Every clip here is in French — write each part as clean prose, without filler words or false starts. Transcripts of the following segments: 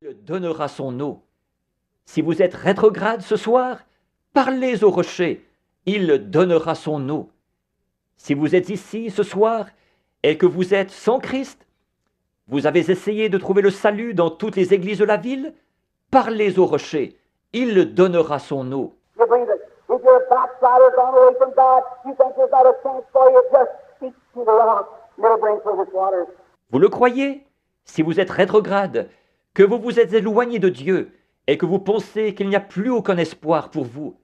Il donnera son eau. Si vous êtes rétrograde ce soir, parlez au rocher, il donnera son eau. Si vous êtes ici ce soir et que vous êtes sans Christ, vous avez essayé de trouver le salut dans toutes les églises de la ville, parlez au rocher, il donnera son eau. You believe it. If you're a backslider gone away from God, you think there's not a chance for you, just speak to the rock, and it'll bring forth its waters. Vous le croyez? Si vous êtes rétrograde, que vous vous êtes éloigné de Dieu et que vous pensez qu'il n'y a plus aucun espoir pour vous,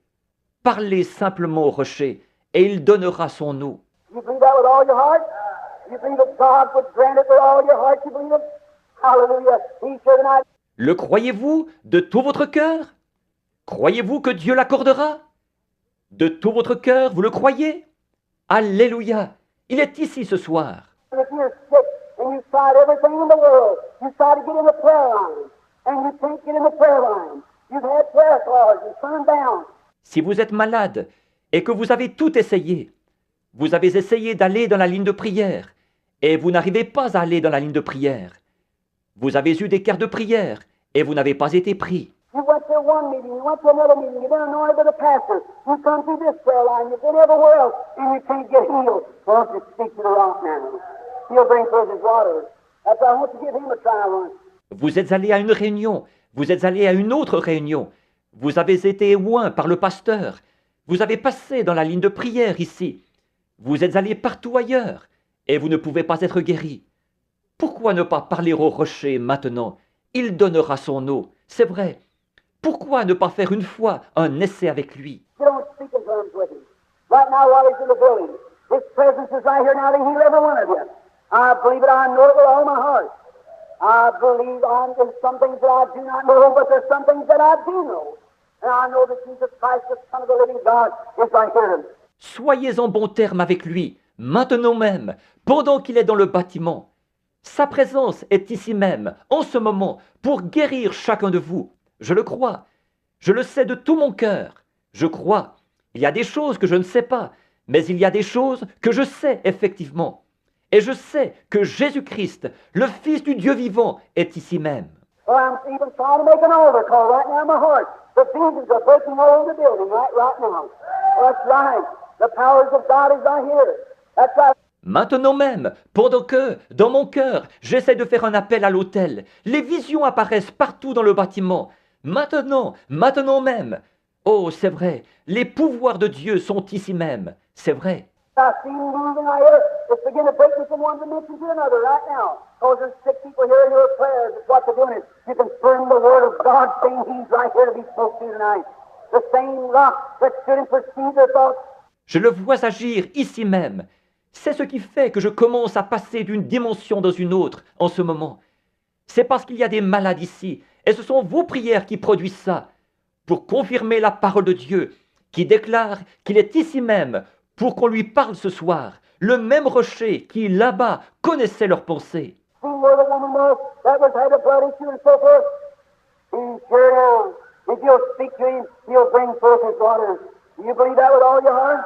parlez simplement au rocher et il donnera son eau. You believe that with all your heart? You believe that God would grant it with all your heart? You believe it? Hallelujah. He sure tonight. Le croyez-vous de tout votre cœur? Croyez-vous que Dieu l'accordera? De tout votre cœur, vous le croyez? Alléluia! Il est ici ce soir. If you're sick and you've tried everything in the world, you try to get in the prayer line, and you can't get in the prayer line. You've had prayer cards and turned down. Si vous êtes malade et que vous avez tout essayé, vous avez essayé d'aller dans la ligne de prière et vous n'arrivez pas à aller dans la ligne de prière. Vous avez eu des cartes de prière et vous n'avez pas été pris. You went to one meeting, you went to another meeting, you've been anointed by the pastor, you come through this prayer line, you've been everywhere else, and you can't get healed. Well, don't you speak to the rock now. He'll bring forth his waters. That's why I want to give him a try once. Vous êtes allé à une réunion, vous êtes allé à une autre réunion, vous avez été oint par le pasteur, vous avez passé dans la ligne de prière ici, vous êtes allé partout ailleurs et vous ne pouvez pas être guéri. Pourquoi ne pas parler au rocher maintenant? Il donnera son eau, c'est vrai. Pourquoi ne pas faire une fois un essai avec lui? You don't speak in terms with him. Right now while he's in the building, his presence is right here now to heal every one of you. I believe it, I know it with all my heart. I believe there's some things that I do not know, but there's some things that I do know. And I know that Jesus Christ, the Son of the living God, is right here. Soyez en bon terme avec lui, maintenant même, pendant qu'il est dans le bâtiment. Sa présence est ici même, en ce moment, pour guérir chacun de vous. Je le crois. Je le sais de tout mon cœur. Je crois. Il y a des choses que je ne sais pas, mais il y a des choses que je sais effectivement. Et je sais que Jésus-Christ, le Fils du Dieu vivant, est ici même. Well, I'm even trying to make an altar call right now in my heart. The demons are breaking all over the building right now. That's right. The powers of God is right here. That's right. Maintenant même, pendant que, dans mon cœur, j'essaie de faire un appel à l'autel, les visions apparaissent partout dans le bâtiment. Maintenant même. Oh, c'est vrai, les pouvoirs de Dieu sont ici même. C'est vrai. I see you moving right here. It's beginning to break me from one dimension to another right now. Because there's sick people here in your prayers. It's what they're doing is you confirm the word of God saying he's right here to be spoke to tonight. The same rock that stood and perceived their thoughts. Je le vois agir ici même. C'est ce qui fait que je commence à passer d'une dimension dans une autre en ce moment. C'est parce qu'il y a des malades ici, et ce sont vos prières qui produisent ça, pour confirmer la parole de Dieu, qui déclare qu'il est ici même, pour qu'on lui parle ce soir, le même rocher qui, là-bas, connaissait leurs pensées. See where the woman was that was had a blood issue and so forth? He's here now. If you'll speak to him, he'll bring forth his waters. Do you believe that with all your heart?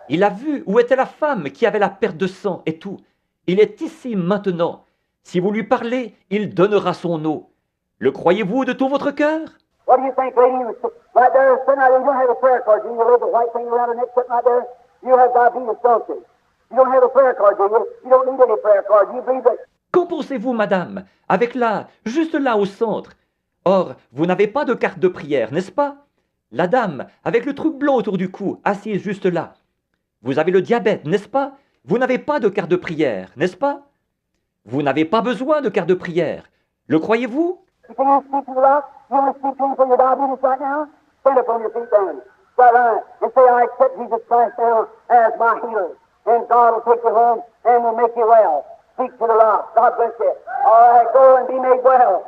Il a vu où était la femme qui avait la perte de sang et tout. Il est ici maintenant. Si vous lui parlez, il donnera son eau. Le croyez-vous de tout votre cœur? What do you think, lady? Right there, sitting right there, you don't have a prayer card, do you? You leave the white thing around her neck sitting right there. You have diabetes, don't you? You don't have a prayer card, do you? You don't need any prayer card. Do you believe that? Qu'en pensez-vous, madame? Avec là, juste là au centre. Or, vous n'avez pas de carte de prière, n'est-ce pas? La dame, avec le truc blanc autour du cou, assise juste là. Vous avez le diabète, n'est-ce pas? Vous n'avez pas de carte de prière, n'est-ce pas? Vous n'avez pas besoin de carte de prière. Le croyez-vous? You can you speak to the rock? You want to speak to him for your diabetes right now? Stand up on your feet then. Right on. And say, I accept Jesus Christ now as my healer. And God will take you home and will make you well. Speak to the rock. God bless you. All right, go and be made well.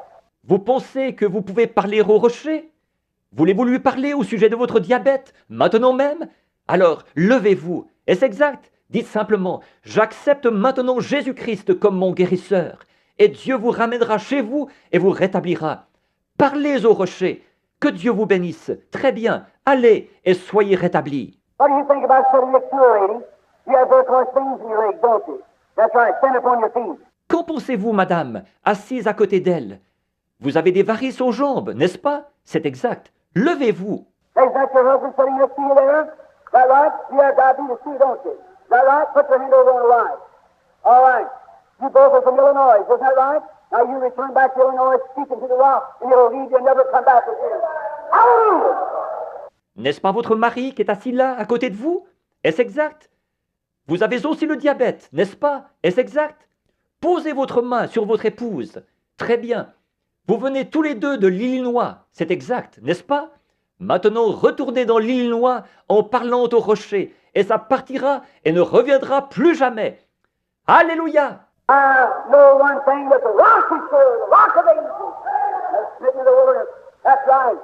Vous pensez que vous pouvez parler au rocher? Voulez-vous lui parler au sujet de votre diabète, maintenant même? Alors, levez-vous. Est-ce exact? Dites simplement, j'accepte maintenant Jésus-Christ comme mon guérisseur. Et Dieu vous ramènera chez vous et vous rétablira. Parlez au rocher. Que Dieu vous bénisse. Très bien. Allez et soyez rétablis. What do you think about sitting next to her, lady? You have those kind of things in your legs, don't you? That's right. Stand up on your feet. Qu'en pensez-vous, madame, assise à côté d'elle? Vous avez des varices aux jambes, n'est-ce pas? C'est exact. Levez-vous. Is that your husband sitting next to you there? Is that right? You have diabetes too, don't you? Is that right? Put your hand over on the right. All right. You both are from Illinois, isn't that right? Now you return back to Illinois, speaking to the rock, and it'll leave you and never come back again. Hallelujah! N'est-ce pas votre mari qui est assis là, à côté de vous? Est-ce exact? Vous avez aussi le diabète, n'est-ce pas? Est-ce exact? Posez votre main sur votre épouse. Très bien. Vous venez tous les deux de l'Illinois, c'est exact, n'est-ce pas? Maintenant, retournez dans l'Illinois en parlant au rocher, et ça partira et ne reviendra plus jamais. Alléluia! I know one thing that the rock is sure, the rock of ages, that's written in the wilderness. That's right.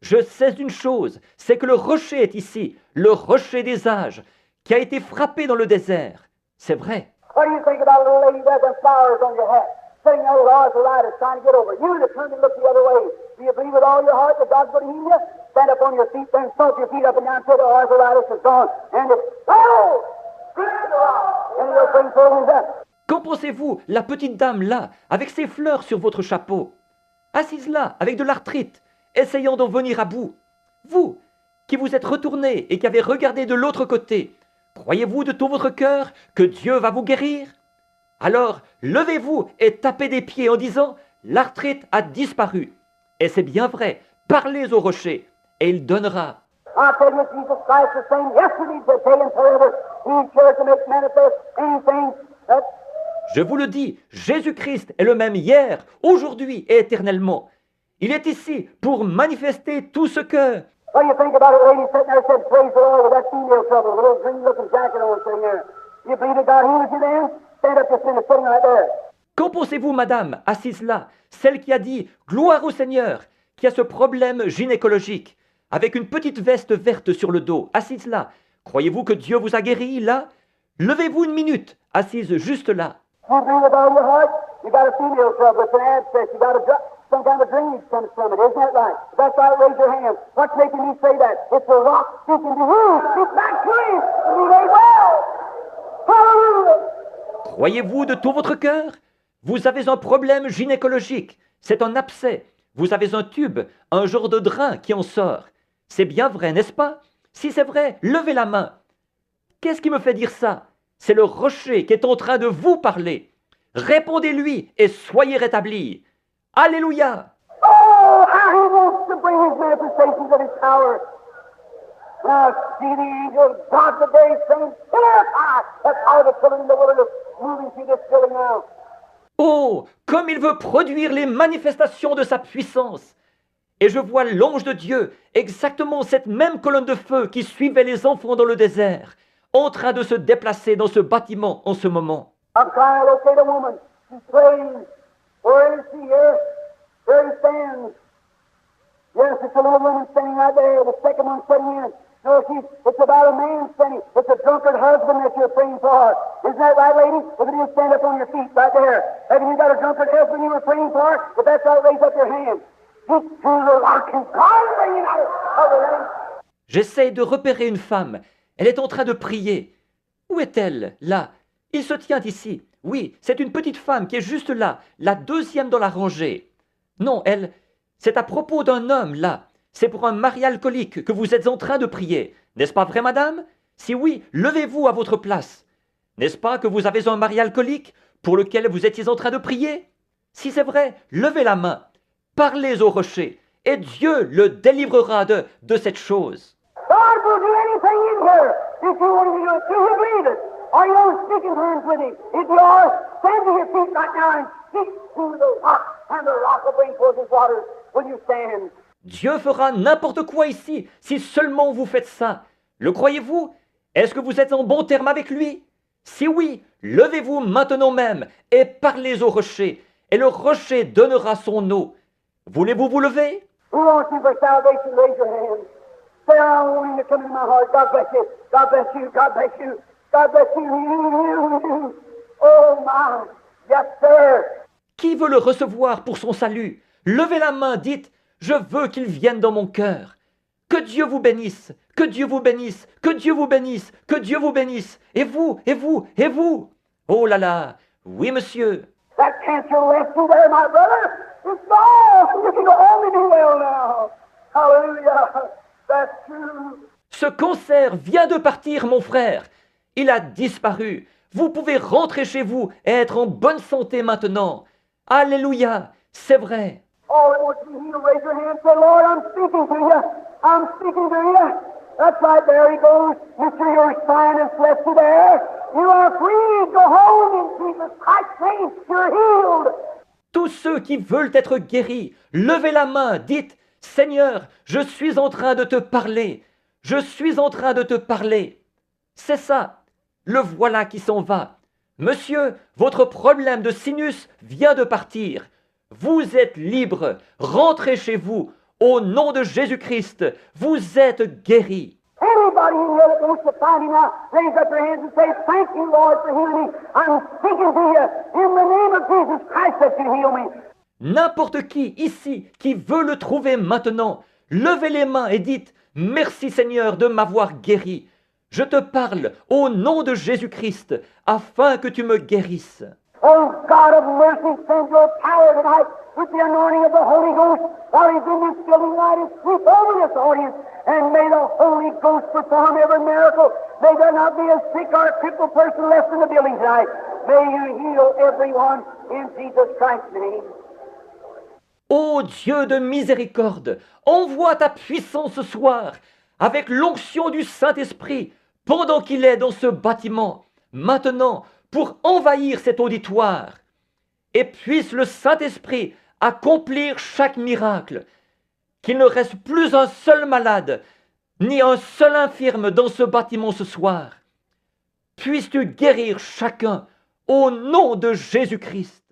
Je sais une chose, c'est que le rocher est ici, le rocher des âges, qui a été frappé dans le désert. C'est vrai. What do you think about a little lady with them flowers on your hat, sitting there with arthritis trying to get over? You to turn and look the other way. Do you believe with all your heart that God's going to heal you? Stand up on your feet, then stomp your feet up and down until the arthritis is gone. And it's, oh! And it'll bring forth up. Qu'en pensez-vous, la petite dame là, avec ses fleurs sur votre chapeau, assise là, avec de l'arthrite, essayant d'en venir à bout? Vous, qui vous êtes retourné et qui avez regardé de l'autre côté, croyez-vous de tout votre cœur que Dieu va vous guérir? Alors, levez-vous et tapez des pieds en disant, l'arthrite a disparu. Et c'est bien vrai, parlez au rocher, et il donnera. I tell you, Jesus Christ the same yesterday, today, and forever. He cares to make manifest anything that Je vous le dis, Jésus-Christ est le même hier, aujourd'hui et éternellement. Il est ici pour manifester tout ce que... What do you think about a lady sitting there said, praise the Lord, with that female trouble, with a little green-looking jacket on sitting there? You believe that God heals you then? Stand up just minute, sitting right there. Qu'en pensez-vous, madame, assise là, celle qui a dit « Gloire au Seigneur », qui a ce problème gynécologique, avec une petite veste verte sur le dos, assise là. Croyez-vous que Dieu vous a guéri, là? Levez-vous une minute, assise juste là. You believe with all your heart? You got a female trouble, it's an abscess, you got some kind of drainage comes from it, isn't that right? If that's right, raise your hand. What's making me say that? It's the rock speaking to you. It's back to you, and be made well. Hallelujah! Croyez-vous de tout votre cœur? Vous avez un problème gynécologique, c'est un abcès. Vous avez un tube, un genre de drain qui en sort. C'est bien vrai, n'est-ce pas? Si c'est vrai, levez la main. Qu'est-ce qui me fait dire ça? C'est le rocher qui est en train de vous parler. Répondez-lui et soyez rétablis. Alléluia! Oh, how he wants to bring his manifestations of his power. Now, see the angel of God, the very same terrified. That's how the children in the wilderness moving through this building now. Oh, comme il veut produire les manifestations de sa puissance. Et je vois l'ange de Dieu, exactement cette même colonne de feu qui suivait les enfants dans le désert, en train de se déplacer dans ce bâtiment en ce moment. I'm trying to locate a woman. She's praying. Where is she here? There he stands. Yes, it's a little woman standing right there. The second one sitting in. No, it's about a man standing. It's a drunkard husband that you're praying for. Isn't that right, lady? If it is, stand up on your feet right there. Haven't you got a drunkard husband you were praying for? If that's right, raise up your hand. Get to the rock and God bring it out of the rain. J'essaie de repérer une femme. Elle est en train de prier. Où est-elle? Là. Il se tient ici. Oui, c'est une petite femme qui est juste là, la deuxième dans la rangée. Non, elle, c'est à propos d'un homme, là. C'est pour un mari alcoolique que vous êtes en train de prier. N'est-ce pas vrai, madame? Si oui, levez-vous à votre place. N'est-ce pas que vous avez un mari alcoolique pour lequel vous étiez en train de prier? Si c'est vrai, levez la main. Parlez au rocher, et Dieu le délivrera de cette chose. God will do anything in here. If you want to do it, do you believe it? Are you on speaking terms with him? If you are, stand to your feet right now and speak to the rock, and the rock will bring forth his waters. Will you stand? Dieu fera n'importe quoi ici, si seulement vous faites ça. Le croyez-vous? Est-ce que vous êtes en bon terme avec lui? Si oui, levez-vous maintenant même et parlez au rocher, et le rocher donnera son eau. Voulez-vous vous lever? Who wants you for salvation? Raise your hand. Say, I want you to come into my heart. God bless you. God bless you. God bless you. God bless you. You. Oh, my. Yes, sir. Qui veut le recevoir pour son salut? Levez la main, dites, je veux qu'il vienne dans mon cœur. Que Dieu vous bénisse, que Dieu vous bénisse, que Dieu vous bénisse, que Dieu vous bénisse. Et vous, et vous, et vous. Oh là là, oui monsieur. That cancer left you there, my brother. It's gone. You can only be well now. Hallelujah. That's true. Ce cancer vient de partir, mon frère. Il a disparu. Vous pouvez rentrer chez vous et être en bonne santé maintenant. Alléluia, c'est vrai. All that wants to be healed, raise your hand and say, Lord, I'm speaking to you. I'm speaking to you. That's right, there he goes. Mister, your sign is left you there. You are free. Go home in Jesus Christ's name. You're healed. Tous ceux qui veulent être guéris, levez la main, dites, Seigneur, je suis en train de te parler. Je suis en train de te parler. C'est ça. Le voilà qui s'en va. Monsieur, votre problème de sinus vient de partir. Vous êtes libre. Rentrez chez vous. Au nom de Jésus-Christ, vous êtes guéri. Anybody in here that wants to find him now, raise up your hands and say, thank you, Lord, for healing me. I'm speaking to you in the name of Jesus Christ that you heal me. N'importe qui ici qui veut le trouver maintenant, levez les mains et dites, merci Seigneur de m'avoir guéri. Je te parle au nom de Jésus-Christ afin que tu me guérisses. Oh, God of mercy, send your power tonight with the anointing of the Holy Ghost while he's in this building tonight and sweep over this audience. And may the Holy Ghost perform every miracle. May there not be a sick or a crippled person left in the building tonight. May you heal everyone in Jesus Christ's name. Ô Dieu de miséricorde, envoie ta puissance ce soir avec l'onction du Saint-Esprit pendant qu'il est dans ce bâtiment, maintenant, pour envahir cet auditoire. Et puisse le Saint-Esprit accomplir chaque miracle, qu'il ne reste plus un seul malade, ni un seul infirme dans ce bâtiment ce soir. Puisses-tu guérir chacun au nom de Jésus-Christ.